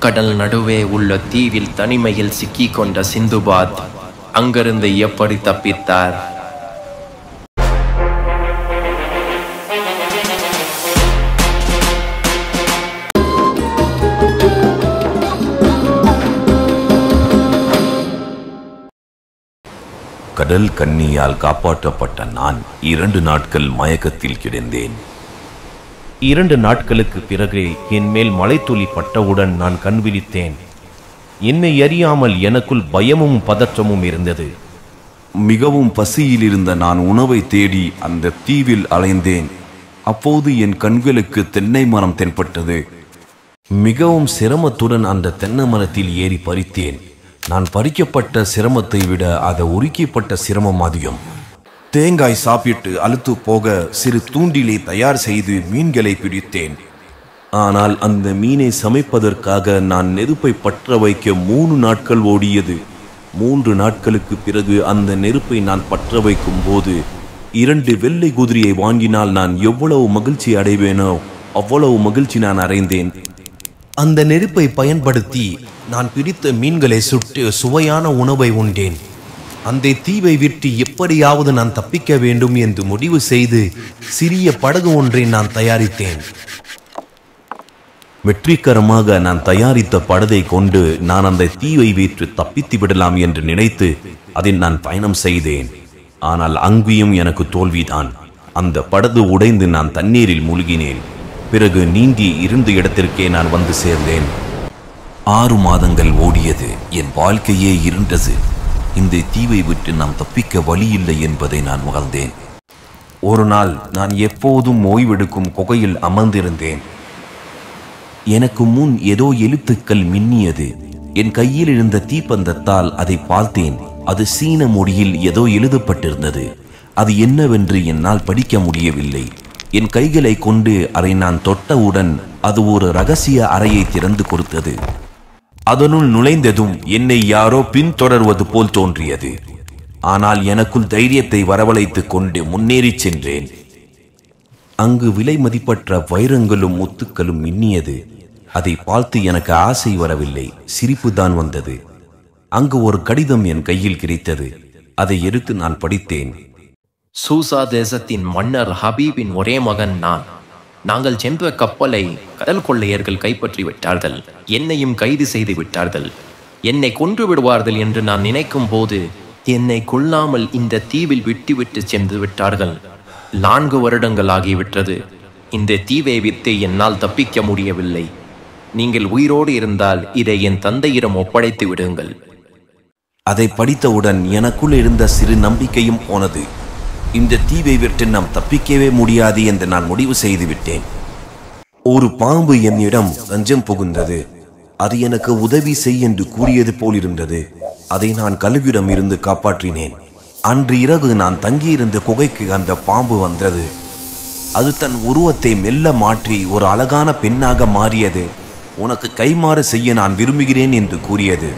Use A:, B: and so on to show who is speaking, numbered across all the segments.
A: கடல் நடுவே உள்ள தீவில் தனிமையில் சிக்கிக்கொண்ட சிந்துபாத் அங்கிருந்து எப்படி தப்பித்தார்?
B: கடல் கன்னியால் காப்பாற்றப்பட்ட நான் 2 நாட்கள் மயக்கத்தில் கிடந்தேன்.
C: 2 நாட்களுக்கு பிறகு என் மேல் மலைத்துளி பட்டவுடன் நான் கண் விழித்தேன். என்னை அறியாமல் எனக்குள் பயமும் பதற்றமும் இருந்தது.
B: மிகவும் பசியில் இருந்த நான் உணவை தேடி அந்த தீவில் அலைந்தேன். அப்போது என் கண்களுக்கு தென்னை மரம் தென்பட்டது. மிகவும் சிரமத்துடன் அந்த தென்னை மரத்தில் ஏறி பறித்தேன். நான் பறிக்கப்பட்ட சிரமத்தை விட அதை உருக்கப்பட்ட சிரமம் அதிகம். தேங்காய் சாப்பிட்டு அழுத்து போக சிறு தூண்டிலை தயார் செய்து மீன்களை பிடித்தேன். ஆனால் அந்த மீனை சமைப்பதற்காக நான் நெருப்பை பற்ற வைக்க 3 நாட்கள் ஓடியது. 3 நாட்களுக்கு பிறகு அந்த நெருப்பை நான் பற்ற வைக்கும் போது 2 வெள்ளை குதிரையை வாங்கினால் நான் எவ்வளவு மகிழ்ச்சி அடைவேனோ அவ்வளவு மகிழ்ச்சி நான் அடைந்தேன்.
C: அந்த நெருப்பை பயன்படுத்தி நான் பிடித்த மீன்களை சுட்டு சுவையான உணவை உண்டேன். அந்த தீவை விட்டு எப்படியாவது நான் தப்பிக்க வேண்டும் என்று முடிவு செய்து சிறிய படகு ஒன்றை நான் தயாரித்தேன்.
B: வெற்றிகரமாக நான் தயாரித்த படகை கொண்டு நான் அந்த தீவை விட்டு தப்பித்து விடலாம் என்று நினைத்து அதில் நான் பயணம் செய்தேன். ஆனால் அங்கேயும் எனக்கு தோல்விதான். அந்த படகு உடைந்து நான் தண்ணீரில் மூழ்கினேன். பிறகு நீந்தி இருந்த இடத்திற்கே நான் வந்து சேர்ந்தேன். 6 மாதங்கள் ஓடியது. என் வாழ்க்கையே இருண்டது. இந்த தீவை விட்டு நாம் தப்பிக்க வழியில்லை என்பதை நான் உணர்ந்தேன். ஒரு நாள் நான் எப்போதும் ஓய்வெடுக்கும் குகையில் அமர்ந்திருந்தேன். எனக்கு முன் ஏதோ எழுத்துக்கள் மின்னியது. என் கையில் இருந்த தீப்பந்தத்தால் அதை பார்த்தேன். அது சீன மொழியில் ஏதோ எழுதப்பட்டிருந்தது. அது என்னவென்று என்னால் படிக்க முடியவில்லை. என் கைகளை கொண்டு அதை நான் தொட்டவுடன் அது ஒரு ரகசிய அறையை திறந்து கொடுத்தது. அதனுள் நுழைந்ததும் என்னை யாரோ பின்தொடர்வது போல் தோன்றியது. ஆனால் எனக்குள் தைரியத்தை வரவழைத்துக் கொண்டு முன்னேறி சென்றேன். அங்கு விலை மதிப்பற்ற வைரங்களும் முத்துக்களும் மின்னியது. அதை பார்த்து எனக்கு ஆசை வரவில்லை, சிரிப்பு தான் வந்தது. அங்கு ஒரு கடிதம் என் கையில் கிடைத்தது. அதை எடுத்து நான் படித்தேன்.
A: சூசா தேசத்தின் மன்னர் ஹபீபின் ஒரே மகன் நான். நாங்கள் சென்ற கப்பலை கடல் கொள்ளையர்கள் கைப்பற்றி விட்டார்கள். என்னையும் கைது செய்து விட்டார்கள். என்னை கொன்று விடுவார்கள் என்று நான் நினைக்கும் போது என்னை கொல்லாமல் இந்த தீவில் விட்டுவிட்டு சென்று விட்டார்கள். 4 வருடங்கள் ஆகிவிட்டது. இந்த தீவை விட்டு என்னால் தப்பிக்க முடியவில்லை. நீங்கள் உயிரோடு இருந்தால் இதை என் தந்தையிடம் ஒப்படைத்து விடுங்கள்.
B: அதை படித்தவுடன் எனக்குள் இருந்த சிறு நம்பிக்கையும் போனது. இந்த தீவை விட்டு நாம் தப்பிக்கவே முடியாது என்று நான் முடிவு செய்து விட்டேன். ஒரு பாம்பு என்னிடம் தஞ்சம் புகுந்தது. அது எனக்கு உதவி செய் என்று கூறியது போல் இருந்தது. அதை நான் கழுவிடம் இருந்து காப்பாற்றினேன். அன்று இரவு நான் தங்கியிருந்த குகைக்கு அந்த பாம்பு வந்தது. அது தன் உருவத்தை மெல்ல மாற்றி ஒரு அழகான பெண்ணாக மாறியது. உனக்கு கைமாறு செய்ய நான் விரும்புகிறேன் என்று கூறியது.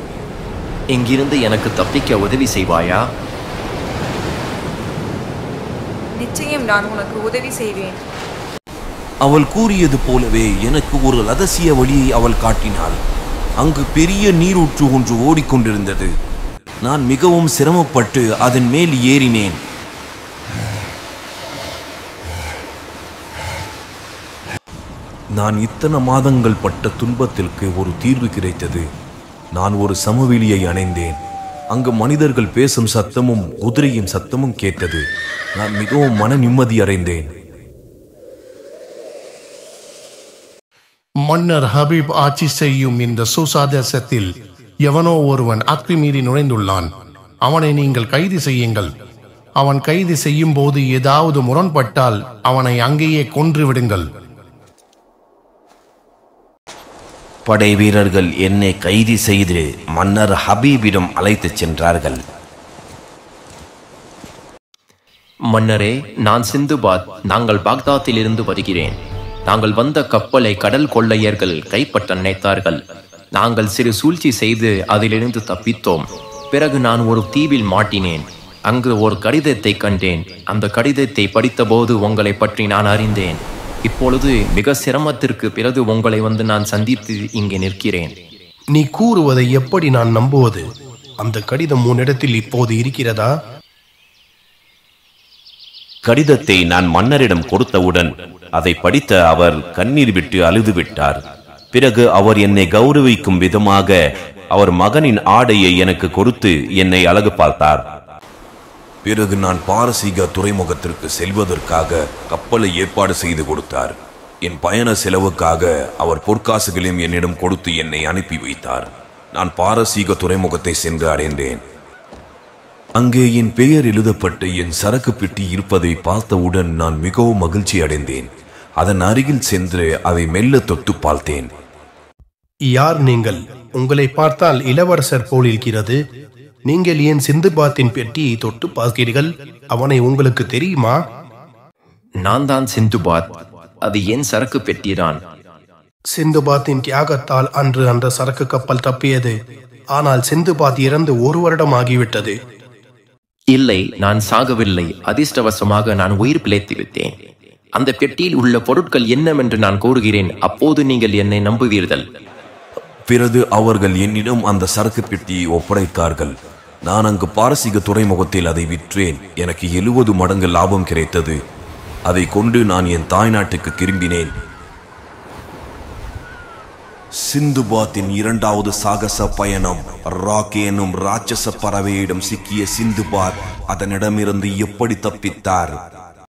A: இங்கிருந்து எனக்கு தப்பிக்க உதவி செய்வாயா?
D: நிச்சயம் நான் உனக்கு உதவி செய்வேன்.
B: அவள் கூறியது போலவே எனக்கு ஒரு ரகசிய வழியை அவள் காட்டினாள். அங்கு பெரிய நீரூற்று ஒன்று ஓடிக்கொண்டிருந்தது. நான் மிகவும் சிரமப்பட்டு அதன் மேல் ஏறினேன். நான் இத்தனை மாதங்கள் பட்ட துன்பத்திற்கு ஒரு தீர்வு கிடைத்தது. நான் ஒரு சமவெளியை அடைந்தேன். அங்கு மனிதர்கள் பேசும் சத்தமும் குதிரையின் சத்தமும் கேட்டது. நான் மிகவும் மன நிம்மதி அடைந்தேன்.
E: மன்னர் ஹபீப் ஆட்சி செய்யும் இந்த சூசா தேசத்தில் எவனோ ஒருவன் அத்துமீறி நுழைந்துள்ளான். அவனை நீங்கள் கைது செய்யுங்கள். அவன் கைது செய்யும் போது ஏதாவது முரண்பட்டால் அவனை அங்கேயே கொன்று விடுங்கள்.
B: படை வீரர்கள் என்னை கைது செய்து மன்னர் ஹபீபிடம் அழைத்துச் சென்றார்கள்.
A: மன்னரே, நான் சிந்துபாத். நாங்கள் பாக்தாத்தில் இருந்து வருகிறேன். நாங்கள் வந்த கப்பலை கடல் கொள்ளையர்கள் கைப்பற்ற நினைத்தார்கள். நாங்கள் சிறு சூழ்ச்சி செய்து அதிலிருந்து தப்பித்தோம். பிறகு நான் ஒரு தீவில் மாட்டினேன். அங்கு ஒரு கடிதத்தை கண்டேன். அந்த கடிதத்தை படித்தபோது உங்களை பற்றி நான் அறிந்தேன். இப்பொழுது மிக சிரமத்திற்கு பிறகு உங்களை வந்து நான் சந்தித்து இங்கே நிற்கிறேன்.
E: நீ கூறுவதை எப்படி நான் நம்புவது? அந்த கடிதம் உன்னிடத்தில் இப்போது இருக்கிறதா?
B: கடிதத்தை நான் மன்னரிடம் கொடுத்தவுடன் அதை படித்த அவர் கண்ணீர் விட்டு அழுது விட்டார். பிறகு அவர் என்னை கௌரவிக்கும் விதமாக அவர் மகனின் ஆடையை எனக்கு கொடுத்து என்னை அழகு பார்த்தார்.
C: பிறகு நான் பாரசீக துறைமுகத்திற்கு செல்வதற்காக கப்பலை ஏற்பாடு செய்து கொடுத்தார். என் பயண செலவுக்காக அவர் பொற்காசுகளையும் என்னிடம் கொடுத்து என்னை அனுப்பி வைத்தார். நான் பாரசீக துறைமுகத்தை சென்று அடைந்தேன். அங்கே என் பெயர் எழுதப்பட்ட என் சரக்கு பெட்டி இருப்பதை பார்த்தவுடன் நான் மிகவும் மகிழ்ச்சி அடைந்தேன். அதன் அருகில் சென்று அதை மெல்ல தொட்டு பார்த்தேன்.
E: யார் நீங்கள்? உங்களை பார்த்தால் இளவரசர் போல் இருக்கிறது. நீங்கள் ஏன் சிந்துபாத்தின் பெட்டியை தொட்டு பார்க்கிறீர்கள்? அவனை உங்களுக்கு தெரியுமா?
A: நான் தான் சிந்துபாத். அது என் சரக்கு பெட்டிதான்.
E: சிந்துபாத்தின் தியாகத்தால் அன்று அந்த சரக்கு கப்பல் தப்பியது. ஆனால் சிந்துபாத் இறந்து 1 வருடம் ஆகிவிட்டது.
A: இல்லை, நான் சாகவில்லை. அதிர்ஷ்டவசமாக நான் உயிர் பிழைத்து விட்டேன். அந்த பெட்டியில் உள்ள பொருட்கள் என்னவென்று நான் கூறுகிறேன். அப்போது நீங்கள் என்னை நம்புவீர்கள்.
C: பிறகு அவர்கள் என்னிடம் அந்த சரக்கு பெட்டியை ஒப்படைத்தார்கள். நான் அங்கு பாரசீக துறைமுகத்தில் அதை விற்றேன். எனக்கு 70 மடங்கு லாபம் கிடைத்தது. அதை கொண்டு நான் என் தாய்நாட்டுக்கு திரும்பினேன். சிந்துபாத்தின் 2வது சாகச பயணம். ராக் எனும் ராட்சச பறவையிடம் சிக்கிய சிந்துபாத் அதனிடமிருந்து எப்படி தப்பித்தார்?